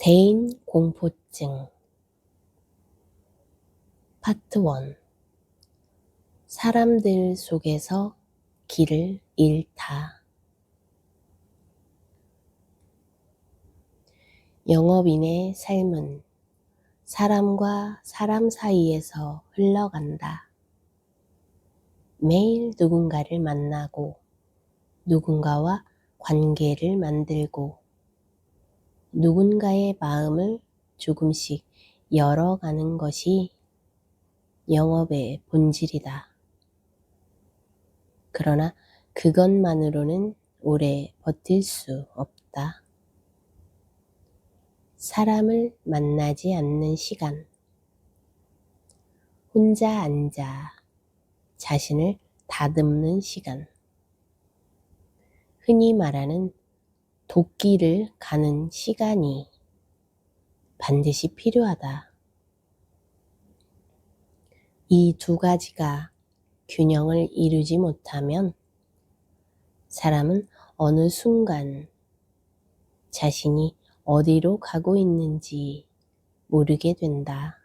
대인 공포증 파트 1. 사람들 속에서 길을 잃다. 영업인의 삶은 사람과 사람 사이에서 흘러간다. 매일 누군가를 만나고 누군가와 관계를 만들고 누군가의 마음을 조금씩 열어가는 것이 영업의 본질이다. 그러나 그것만으로는 오래 버틸 수 없다. 사람을 만나지 않는 시간, 혼자 앉아 자신을 다듬는 시간, 흔히 말하는 도끼를 가는 시간이 반드시 필요하다. 이 두 가지가 균형을 이루지 못하면 사람은 어느 순간 자신이 어디로 가고 있는지 모르게 된다.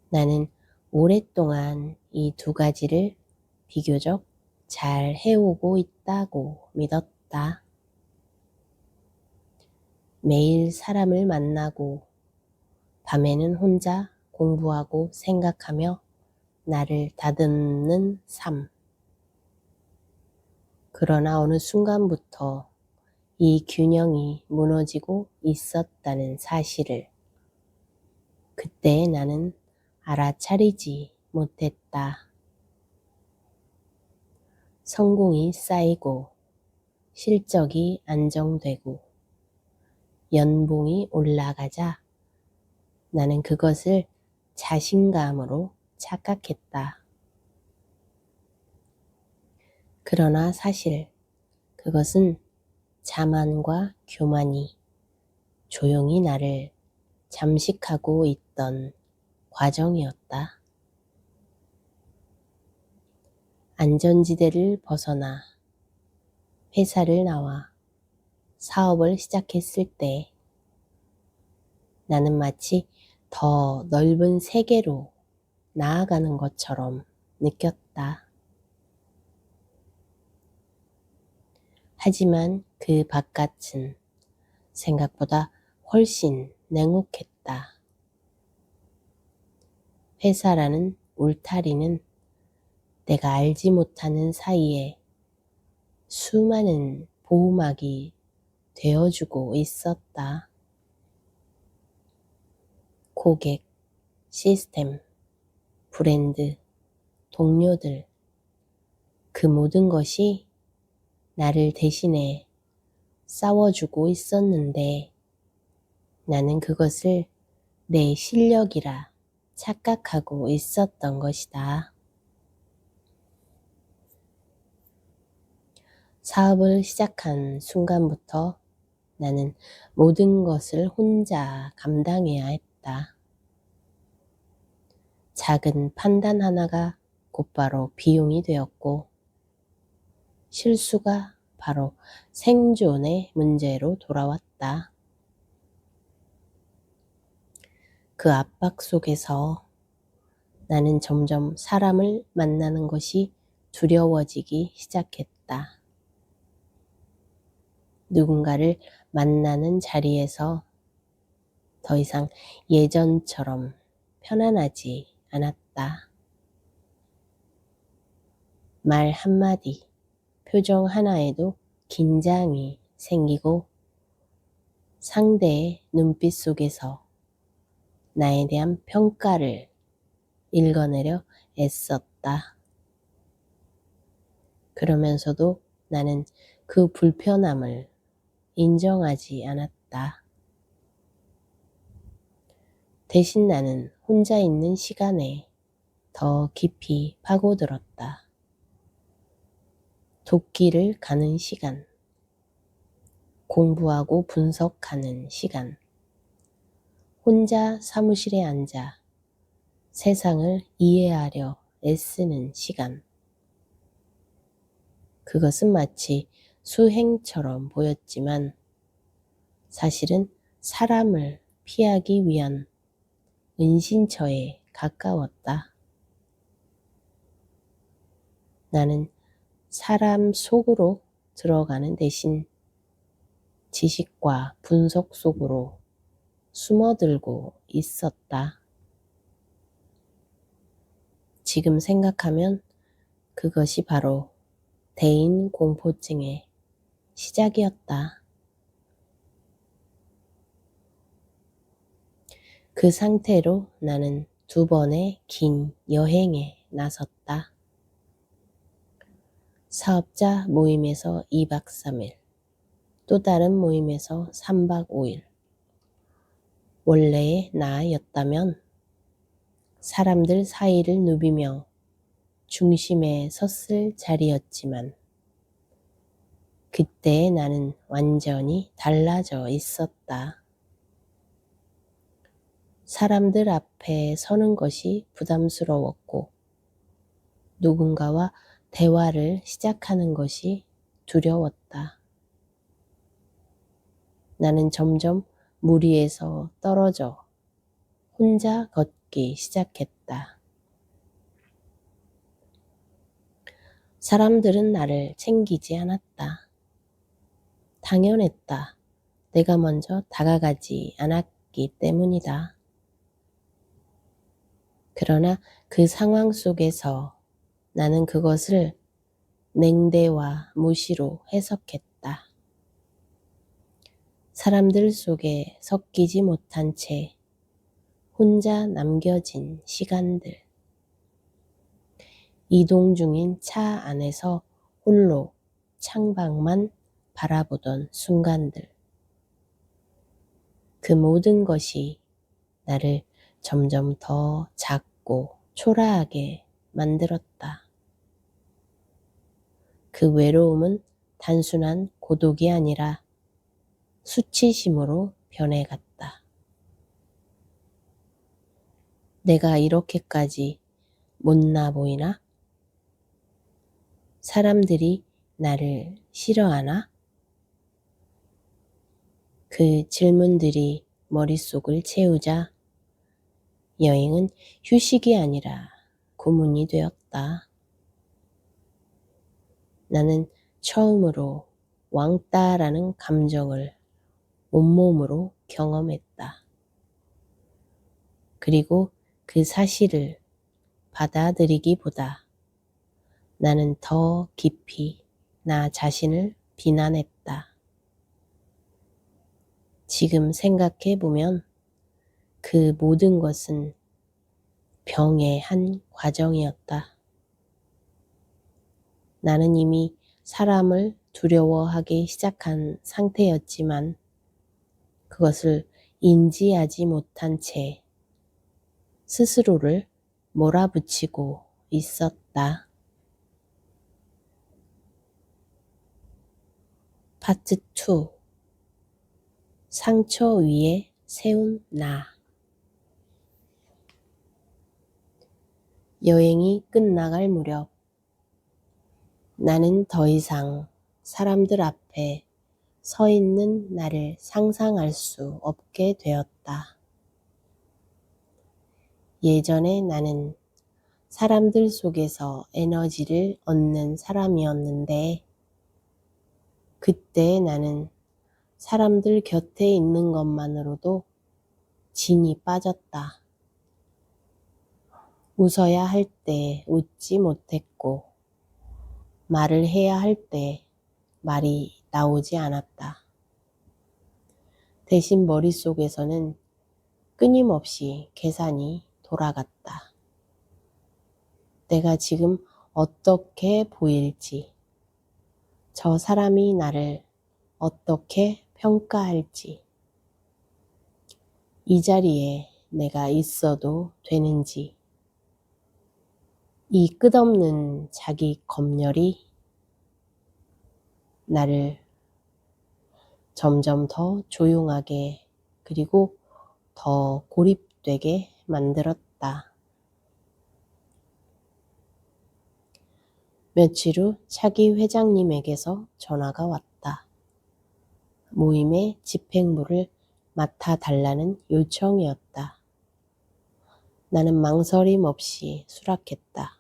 나는 오랫동안 이 두 가지를 비교적 잘 해오고 있다고 믿었다. 매일 사람을 만나고 밤에는 혼자 공부하고 생각하며 나를 다듬는 삶. 그러나 어느 순간부터 이 균형이 무너지고 있었다는 사실을 그때 나는 알아차리지 못했다. 성공이 쌓이고 실적이 안정되고 연봉이 올라가자 나는 그것을 자신감으로 착각했다. 그러나 사실 그것은 자만과 교만이 조용히 나를 잠식하고 있던 과정이었다. 안전지대를 벗어나 회사를 나와 사업을 시작했을 때 나는 마치 더 넓은 세계로 나아가는 것처럼 느꼈다. 하지만 그 바깥은 생각보다 훨씬 냉혹했다. 회사라는 울타리는 내가 알지 못하는 사이에 수많은 보호막이 되어주고 있었다. 고객, 시스템, 브랜드, 동료들, 그 모든 것이 나를 대신해 싸워주고 있었는데 나는 그것을 내 실력이라 착각하고 있었던 것이다. 사업을 시작한 순간부터 나는 모든 것을 혼자 감당해야 했다. 작은 판단 하나가 곧바로 비용이 되었고 실수가 바로 생존의 문제로 돌아왔다. 그 압박 속에서 나는 점점 사람을 만나는 것이 두려워지기 시작했다. 누군가를 만나는 자리에서 더 이상 예전처럼 편안하지 않았다. 말 한마디, 표정 하나에도 긴장이 생기고 상대의 눈빛 속에서 나에 대한 평가를 읽어내려 애썼다. 그러면서도 나는 그 불편함을 인정하지 않았다. 대신 나는 혼자 있는 시간에 더 깊이 파고들었다. 도끼를 가는 시간, 공부하고 분석하는 시간, 혼자 사무실에 앉아 세상을 이해하려 애쓰는 시간. 그것은 마치 수행처럼 보였지만 사실은 사람을 피하기 위한 은신처에 가까웠다. 나는 사람 속으로 들어가는 대신 지식과 분석 속으로 숨어들고 있었다. 지금 생각하면 그것이 바로 대인 공포증의 시작이었다. 그 상태로 나는 2번의 긴 여행에 나섰다. 사업자 모임에서 2박 3일, 또 다른 모임에서 3박 5일. 원래의 나였다면 사람들 사이를 누비며 중심에 섰을 자리였지만 그때의 나는 완전히 달라져 있었다. 사람들 앞에 서는 것이 부담스러웠고 누군가와 대화를 시작하는 것이 두려웠다. 나는 점점 무리에서 떨어져 혼자 걷기 시작했다. 사람들은 나를 챙기지 않았다. 당연했다. 내가 먼저 다가가지 않았기 때문이다. 그러나 그 상황 속에서 나는 그것을 냉대와 무시로 해석했다. 사람들 속에 섞이지 못한 채 혼자 남겨진 시간들. 이동 중인 차 안에서 홀로 창밖만 바라보던 순간들. 그 모든 것이 나를 점점 더 작고 초라하게 만들었다. 그 외로움은 단순한 고독이 아니라 수치심으로 변해갔다. 내가 이렇게까지 못나 보이나? 사람들이 나를 싫어하나? 그 질문들이 머릿속을 채우자 여행은 휴식이 아니라 고문이 되었다. 나는 처음으로 왕따라는 감정을 온몸으로 경험했다. 그리고 그 사실을 받아들이기보다 나는 더 깊이 나 자신을 비난했다. 지금 생각해보면 그 모든 것은 병의 한 과정이었다. 나는 이미 사람을 두려워하기 시작한 상태였지만 그것을 인지하지 못한 채 스스로를 몰아붙이고 있었다. 파트 2. 상처 위에 세운 나. 여행이 끝나갈 무렵 나는 더 이상 사람들 앞에 서 있는 나를 상상할 수 없게 되었다. 예전에 나는 사람들 속에서 에너지를 얻는 사람이었는데 그때 나는 사람들 곁에 있는 것만으로도 진이 빠졌다. 웃어야 할 때 웃지 못했고 말을 해야 할 때 말이 나오지 않았다. 대신 머릿속에서는 끊임없이 계산이 돌아갔다. 내가 지금 어떻게 보일지, 저 사람이 나를 어떻게 평가할지, 이 자리에 내가 있어도 되는지, 이 끝없는 자기 검열이 나를 점점 더 조용하게 그리고 더 고립되게 만들었다. 며칠 후 차기 회장님에게서 전화가 왔다. 모임의 집행부를 맡아달라는 요청이었다. 나는 망설임 없이 수락했다.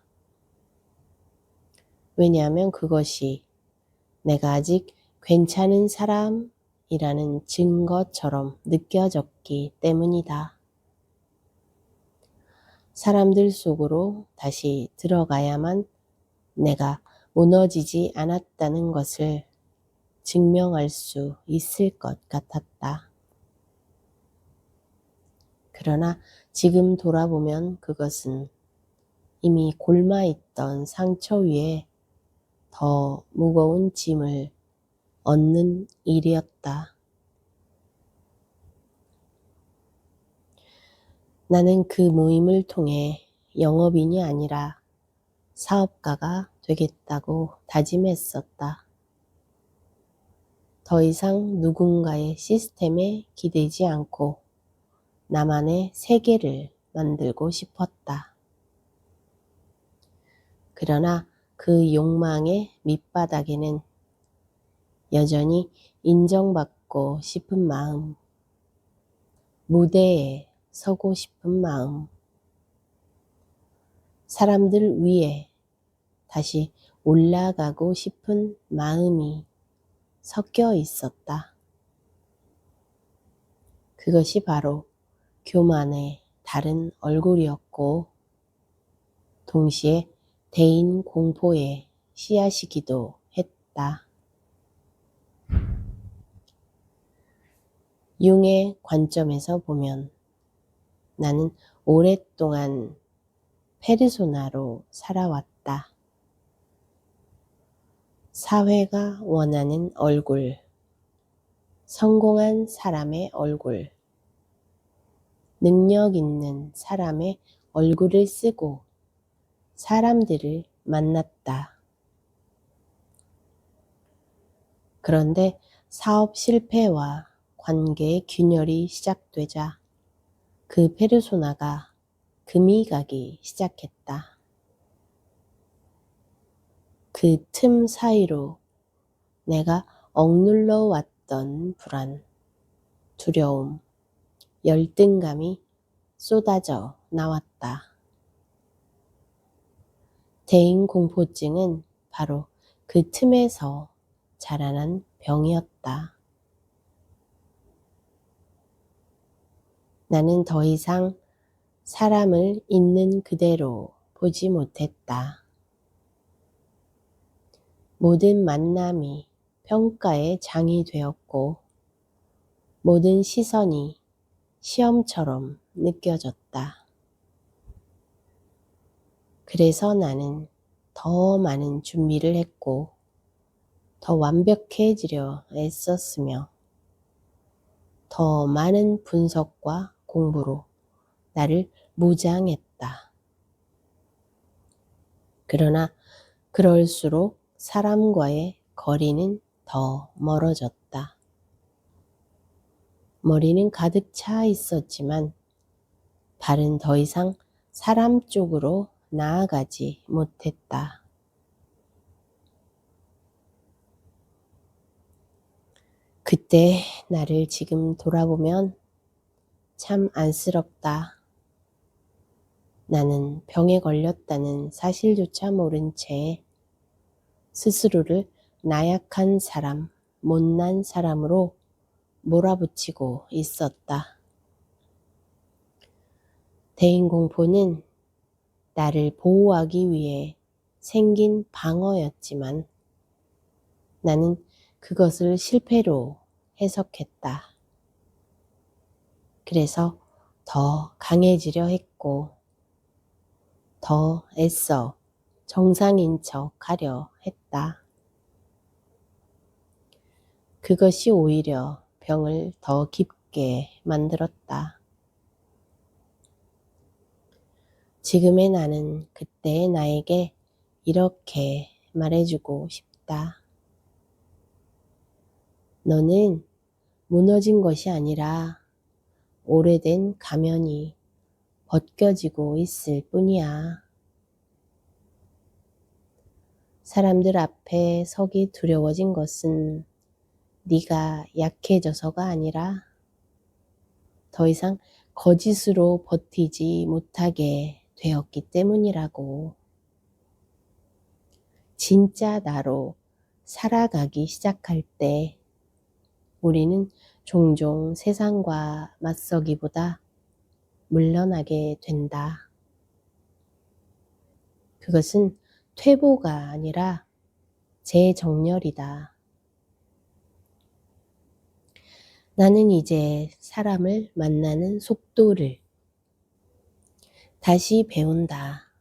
왜냐하면 그것이 내가 아직 괜찮은 사람이라는 증거처럼 느껴졌기 때문이다. 사람들 속으로 다시 들어가야만 내가 무너지지 않았다는 것을 증명할 수 있을 것 같았다. 그러나 지금 돌아보면 그것은 이미 골마있던 상처 위에 더 무거운 짐을 얻는 일이었다. 나는 그 모임을 통해 영업인이 아니라 사업가가 되겠다고 다짐했었다. 더 이상 누군가의 시스템에 기대지 않고 나만의 세계를 만들고 싶었다. 그러나 그 욕망의 밑바닥에는 여전히 인정받고 싶은 마음, 무대에 서고 싶은 마음, 사람들 위에 다시 올라가고 싶은 마음이 섞여 있었다. 그것이 바로 교만의 다른 얼굴이었고 동시에 대인 공포의 씨앗이기도 했다. 융의 관점에서 보면 나는 오랫동안 페르소나로 살아왔다. 사회가 원하는 얼굴, 성공한 사람의 얼굴, 능력 있는 사람의 얼굴을 쓰고 사람들을 만났다. 그런데 사업 실패와 관계의 균열이 시작되자 그 페르소나가 금이 가기 시작했다. 그 틈 사이로 내가 억눌러 왔던 불안, 두려움, 열등감이 쏟아져 나왔다. 대인 공포증은 바로 그 틈에서 자라난 병이었다. 나는 더 이상 사람을 있는 그대로 보지 못했다. 모든 만남이 평가의 장이 되었고 모든 시선이 시험처럼 느껴졌다. 그래서 나는 더 많은 준비를 했고 더 완벽해지려 애썼으며 더 많은 분석과 공부로 나를 무장했다. 그러나 그럴수록 사람과의 거리는 더 멀어졌다. 머리는 가득 차 있었지만 발은 더 이상 사람 쪽으로 나아가지 못했다. 그때 나를 지금 돌아보면 참 안쓰럽다. 나는 병에 걸렸다는 사실조차 모른 채 스스로를 나약한 사람, 못난 사람으로 몰아붙이고 있었다. 대인공포는 나를 보호하기 위해 생긴 방어였지만 나는 그것을 실패로 해석했다. 그래서 더 강해지려 했고 더 애써 정상인 척 하려 했다. 그것이 오히려 병을 더 깊게 만들었다. 지금의 나는 그때의 나에게 이렇게 말해주고 싶다. 너는 무너진 것이 아니라 오래된 가면이 벗겨지고 있을 뿐이야. 사람들 앞에 서기 두려워진 것은 네가 약해져서가 아니라 더 이상 거짓으로 버티지 못하게 되었기 때문이라고. 진짜 나로 살아가기 시작할 때 우리는 종종 세상과 맞서기보다 물러나게 된다. 그것은 퇴보가 아니라 재정렬이다. 나는 이제 사람을 만나는 속도를 다시 배운다.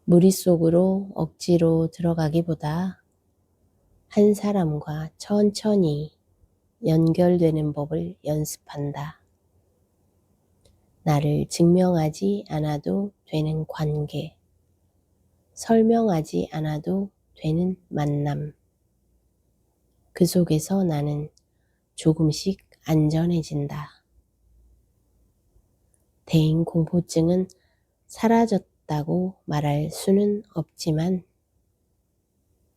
무리 속으로 억지로 들어가기보다 한 사람과 천천히 연결되는 법을 연습한다. 나를 증명하지 않아도 되는 관계, 설명하지 않아도 되는 만남. 그 속에서 나는 조금씩 안전해진다. 대인 공포증은 사라졌다고 말할 수는 없지만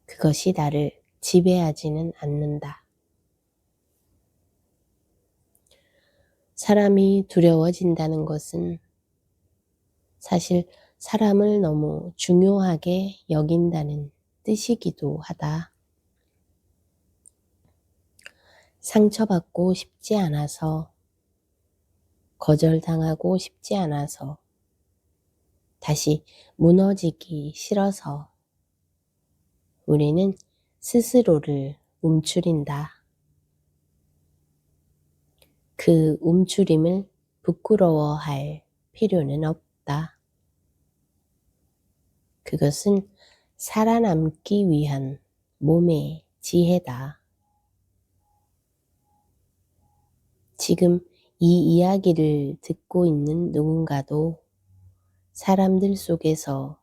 그것이 나를 지배하지는 않는다. 사람이 두려워진다는 것은 사실 사람을 너무 중요하게 여긴다는 뜻이기도 하다. 상처받고 싶지 않아서, 거절당하고 싶지 않아서, 다시 무너지기 싫어서 우리는 스스로를 움츠린다. 그 움츠림을 부끄러워할 필요는 없다. 그것은 살아남기 위한 몸의 지혜다. 지금 이 이야기를 듣고 있는 누군가도 사람들 속에서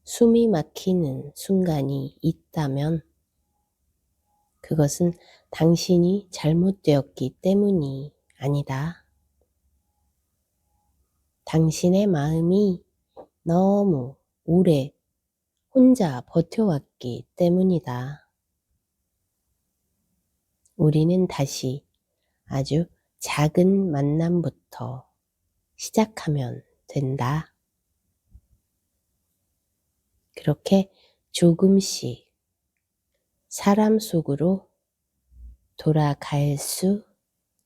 숨이 막히는 순간이 있다면 그것은 당신이 잘못되었기 때문이 아니다. 당신의 마음이 너무 오래 혼자 버텨왔기 때문이다. 우리는 다시 아주 작은 만남부터 시작하면 된다. 그렇게 조금씩 사람 속으로 돌아갈 수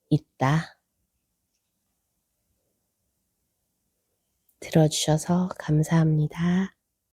있다. 들어주셔서 감사합니다.